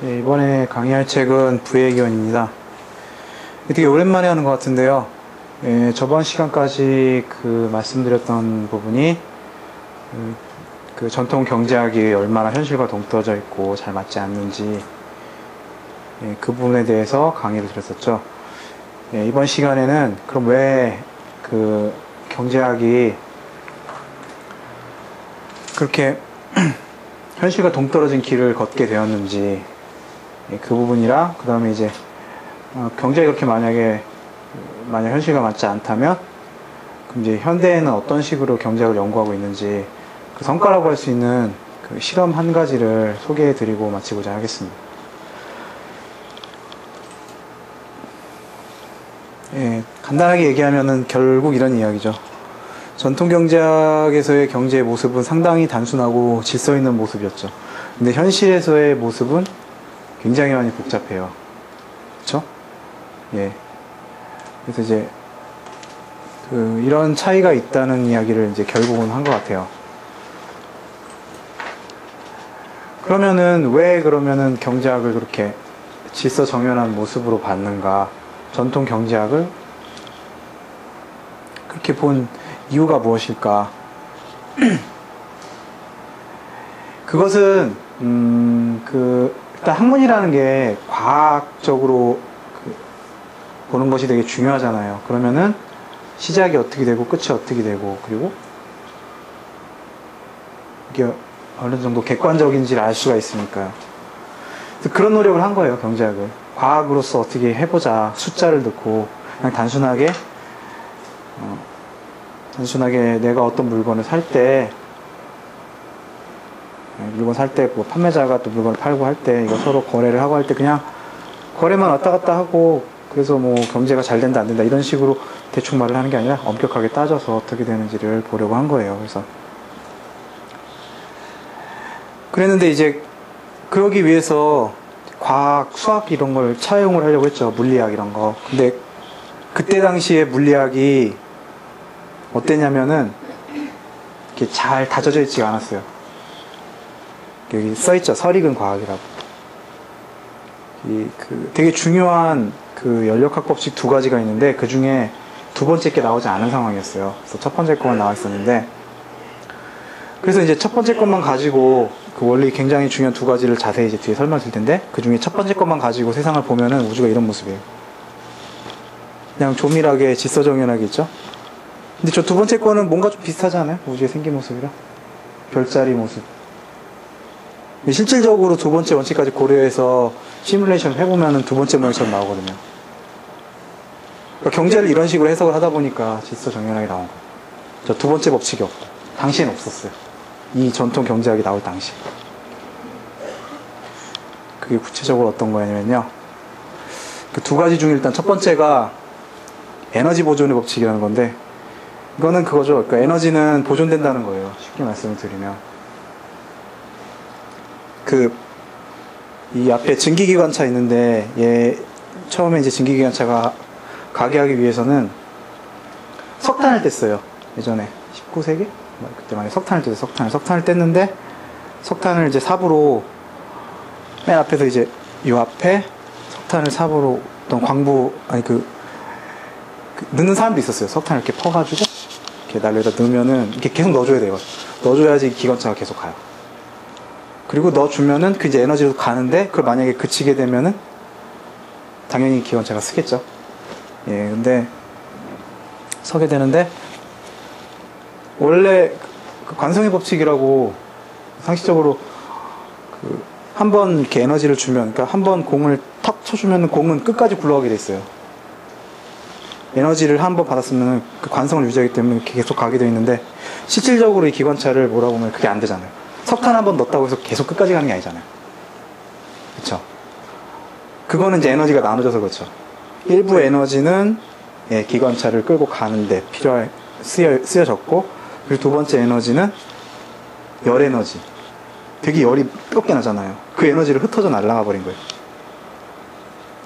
네, 이번에 강의할 책은 부의 기원입니다. 되게 오랜만에 하는 것 같은데요. 저번 시간까지 말씀드렸던 부분이 그 전통 경제학이 얼마나 현실과 동떨어져 있고 잘 맞지 않는지 그 부분에 대해서 강의를 드렸었죠. 이번 시간에는 그럼 왜 그 경제학이 그렇게 현실과 동떨어진 길을 걷게 되었는지 그 부분이랑 그 다음에 이제 경제가 그렇게 만약 현실과 맞지 않다면 그럼 이제 현대에는 어떤 식으로 경제학을 연구하고 있는지 그 성과라고 할 수 있는 그 실험 한 가지를 소개해 드리고 마치고자 하겠습니다. 간단하게 얘기하면은 결국 이런 이야기죠. 전통 경제학에서의 경제의 모습은 상당히 단순하고 질서 있는 모습이었죠. 근데 현실에서의 모습은 굉장히 많이 복잡해요. 그쵸? 그래서 이제 이런 차이가 있다는 이야기를 이제 결국은 한 것 같아요. 그러면은 왜 그러면은 경제학을 그렇게 질서 정연한 모습으로 봤는가? 전통 경제학을 그렇게 본 이유가 무엇일까? 그것은 일단 학문이라는 게 과학적으로 보는 것이 되게 중요하잖아요. 그러면은 시작이 어떻게 되고 끝이 어떻게 되고 그리고 이게 어느 정도 객관적인지를 알 수가 있으니까요. 그런 노력을 한 거예요, 경제학을. 과학으로서 어떻게 해보자. 숫자를 넣고 그냥 단순하게 내가 어떤 물건을 살 때 뭐 판매자가 또 물건을 팔고 할 때 이거 서로 거래를 하고 할 때 그냥 거래만 왔다 갔다 하고 그래서 뭐 경제가 잘 된다 안 된다 이런 식으로 대충 말을 하는 게 아니라 엄격하게 따져서 어떻게 되는지를 보려고 한 거예요. 그랬는데 이제 그러기 위해서 과학, 수학 이런 걸 차용을 하려고 했죠. 물리학 이런 거. 근데 그때 당시에 물리학이 어땠냐면은 이렇게 잘 다져져 있지가 않았어요. 여기 써있죠. 설익은 과학이라고. 되게 중요한 연력학 법칙 두 가지가 있는데 그 중에 두 번째 게 나오지 않은 상황이었어요. 그래서 첫 번째 것만 나와 있었는데 그래서 이제 첫 번째 것만 가지고 그 원리 굉장히 중요한 두 가지를 자세히 이제 뒤에 설명드릴 텐데 그 중에 첫 번째 것만 가지고 세상을 보면은 우주가 이런 모습이에요. 그냥 조밀하게 질서정연하게 있죠. 근데 저 두 번째 거는 뭔가 좀 비슷하지 않아요? 우주의 생긴 모습이랑 별자리 모습. 실질적으로 두 번째 원칙까지 고려해서 시뮬레이션을 해보면은 두 번째 모양처럼 나오거든요. 그러니까 경제를 이런 식으로 해석을 하다 보니까 질서정연하게 나온 거예요. 저 두 번째 법칙이 없고 당시엔 없었어요. 이 전통 경제학이 나올 당시. 그게 구체적으로 어떤 거냐면요. 그 두 가지 중에 일단 첫 번째가 에너지 보존의 법칙이라는 건데 이거는 그거죠. 그러니까 에너지는 보존된다는 거예요. 쉽게 말씀을 드리면. 이 앞에 증기기관차 있는데 처음에 이제 증기기관차가 가게 하기 위해서는 석탄을 뗐어요. 예전에 19세기? 그때 만에 석탄을 뗐는데 석탄을 이제 삽으로 맨 앞에서 이제 요 앞에 석탄을 삽으로 어떤 넣는 사람도 있었어요. 석탄을 이렇게 퍼가지고 이렇게 난로에다 넣으면은 이렇게 계속 넣어줘야 돼요. 넣어줘야지 기관차가 계속 가요. 그리고 넣어주면은 그 이제 에너지로 가는데 그걸 만약에 그치게 되면은 당연히 기관차가 쓰겠죠. 근데 서게 되는데 원래 그 관성의 법칙이라고 상식적으로 한번 이렇게 에너지를 주면, 그러니까 한번 공을 턱 쳐주면 공은 끝까지 굴러가게 돼 있어요. 에너지를 한번 받았으면 그 관성을 유지하기 때문에 이렇게 계속 가게 돼 있는데 실질적으로 이 기관차를 몰아보면 그게 안 되잖아요. 석탄 한번 넣었다고 해서 계속 끝까지 가는 게 아니잖아요. 그쵸? 그거는 이제 에너지가 나눠져서 그렇죠. 일부 에너지는 기관차를 끌고 가는데 쓰여졌고 그리고 두 번째 에너지는 열 에너지. 되게 열이 뜨겁게 나잖아요. 그 에너지를 흩어져 날아가 버린 거예요.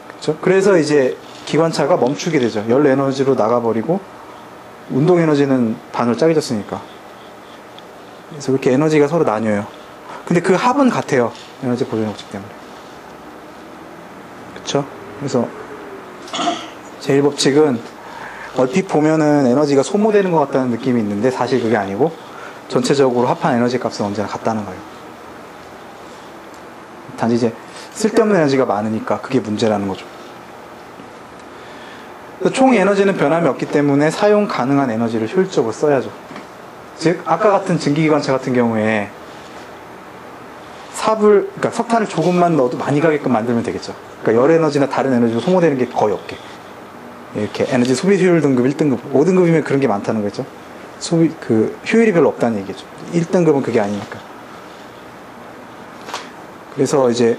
그렇죠? 그래서 이제 기관차가 멈추게 되죠. 열 에너지로 나가버리고 운동 에너지는 반으로 짜게졌으니까. 그래서 그렇게 에너지가 서로 나뉘어요. 근데 그 합은 같아요. 에너지 보존 법칙 때문에. 그렇죠? 그래서 제1법칙은 얼핏 보면은 에너지가 소모되는 것 같다는 느낌이 있는데 사실 그게 아니고 전체적으로 합한 에너지 값은 언제나 같다는 거예요. 단지 이제 쓸데없는 에너지가 많으니까 그게 문제라는 거죠. 총 에너지는 변함이 없기 때문에 사용 가능한 에너지를 효율적으로 써야죠. 즉 아까 같은 증기기관차 같은 경우에 그러니까 석탄을 조금만 넣어도 많이 가게끔 만들면 되겠죠. 그러니까 열 에너지나 다른 에너지로 소모되는 게 거의 없게. 이렇게 에너지 소비 효율 등급 1등급, 5등급이면 그런 게 많다는 거죠. 효율이 별로 없다는 얘기죠. 1등급은 그게 아니니까. 그래서 이제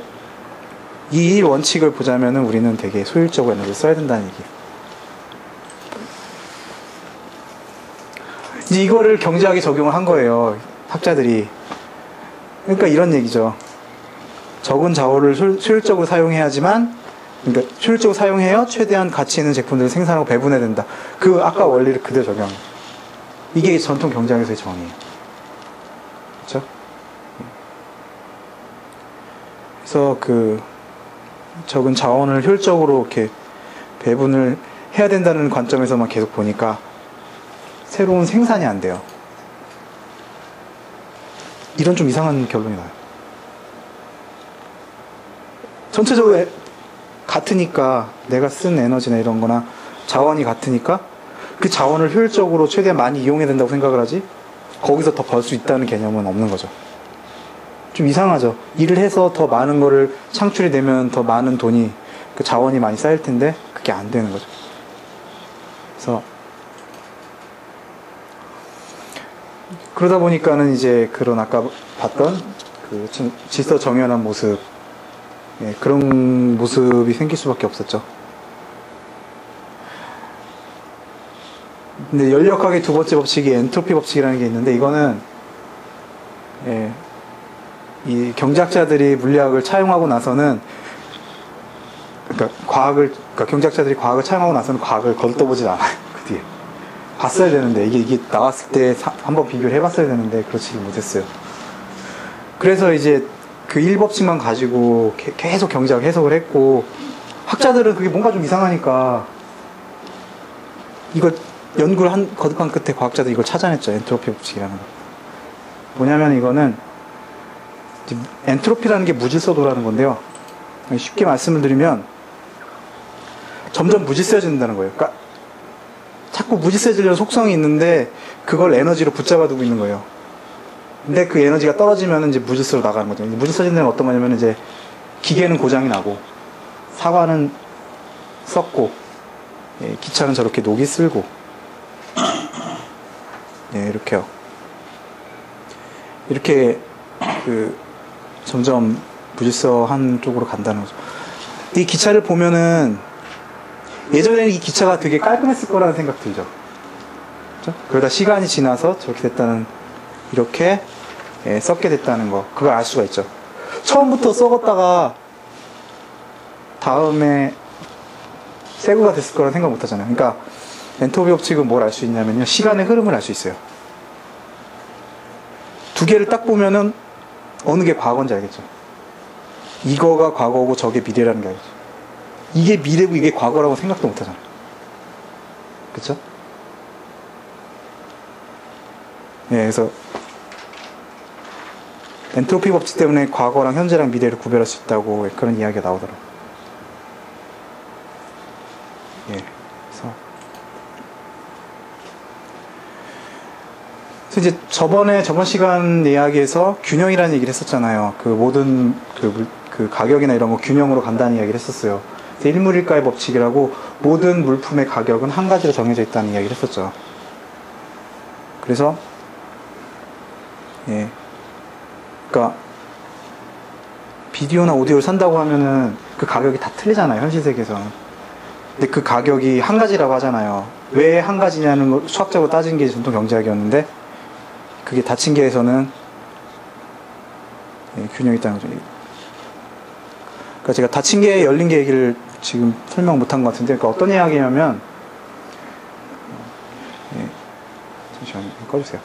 이 원칙을 보자면은 우리는 되게 소율적으로 에너지를 써야 된다는 얘기예요. 이제 이거를 경제학에 적용을 한 거예요. 학자들이. 그러니까 이런 얘기죠. 적은 자원을 효율적으로 사용해야지만, 그러니까 효율적으로 사용해야 최대한 가치 있는 제품들을 생산하고 배분해야 된다. 그 아까 원리를 그대로 적용합니다. 이게 전통 경제학에서의 정의예요. 그렇죠? 그래서 적은 자원을 효율적으로 이렇게 배분을 해야 된다는 관점에서만 계속 보니까 새로운 생산이 안 돼요. 이런 좀 이상한 결론이 나요. 전체적으로 같으니까 내가 쓴 에너지나 이런 거나 자원이 같으니까 그 자원을 효율적으로 최대한 많이 이용해야 된다고 생각을 하지 거기서 더 벌 수 있다는 개념은 없는 거죠. 좀 이상하죠. 일을 해서 더 많은 거를 창출이 되면 더 많은 돈이 그 자원이 많이 쌓일 텐데 그게 안 되는 거죠. 그래서 그러다 보니까는 이제 그런 아까 봤던 그 질서 정연한 모습, 그런 모습이 생길 수밖에 없었죠. 근데 연력학의 두 번째 법칙이 엔트로피 법칙이라는 게 있는데 이거는 이 경제학자들이 물리학을 차용하고 나서는 그러니까 경제학자들이 과학을 차용하고 나서는 과학을 거들떠보질 않아요. 그 뒤에 봤어야 되는데 이게 나왔을 때 한번 비교를 해봤어야 되는데 그렇지를 못했어요. 그래서 이제 그 1법칙만 가지고 계속 경제학 해석을 했고 학자들은 그게 뭔가 좀 이상하니까 이걸 연구를 거듭한 끝에 과학자들이 이걸 찾아냈죠. 엔트로피 법칙이라는 거. 뭐냐면 이거는 엔트로피라는 게 무질서도라는 건데요. 쉽게 말씀을 드리면 점점 무질서해진다는 거예요. 그러니까 자꾸 무질서해지려는 속성이 있는데 그걸 에너지로 붙잡아두고 있는 거예요. 근데 그 에너지가 떨어지면 이제 무질서로 나가는 거죠. 무질서진 데는 어떤 거냐면 이제 기계는 고장이 나고 사과는 썩고 기차는 저렇게 녹이 쓸고 이렇게요. 이렇게 점점 무질서한 쪽으로 간다는 거죠. 이 기차를 보면은 예전에는 이 기차가 되게 깔끔했을 거라는 생각 들죠. 그렇죠? 그러다 시간이 지나서 저렇게 됐다는 이렇게 썩게 됐다는 거 그걸 알 수가 있죠. 처음부터 썩었다가 다음에 새거가 됐을 거라는 생각 못 하잖아요. 그러니까 엔트로피 법칙은 뭘 알 수 있냐면요. 시간의 흐름을 알 수 있어요. 두 개를 딱 보면은 어느 게 과거인지 알겠죠. 이거가 과거고 저게 미래라는 게 알겠죠. 이게 미래고 이게 과거라고 생각도 못 하잖아요. 그쵸? 그래서 엔트로피 법칙 때문에 과거랑 현재랑 미래를 구별할 수 있다고 그런 이야기가 나오더라고요. 그래서 이제 저번 시간 이야기에서 균형이라는 얘기를 했었잖아요. 그 모든 그 가격이나 이런 거 균형으로 간다는 이야기를 했었어요. 일물일가의 법칙이라고 모든 물품의 가격은 한 가지로 정해져 있다는 이야기를 했었죠. 그래서 그러니까 비디오나 오디오를 산다고 하면은 그 가격이 다 틀리잖아요. 현실 세계에서는. 근데 그 가격이 한 가지라고 하잖아요. 왜 한 가지냐는 걸 수학적으로 따진 게 전통 경제학이었는데 그게 다층계에서는 균형이 있다는 거죠. 그러니까 제가 다층계 열린계 얘기를 지금 설명 못한 것 같은데 그러니까 어떤 이야기냐면 잠시만요. 꺼주세요.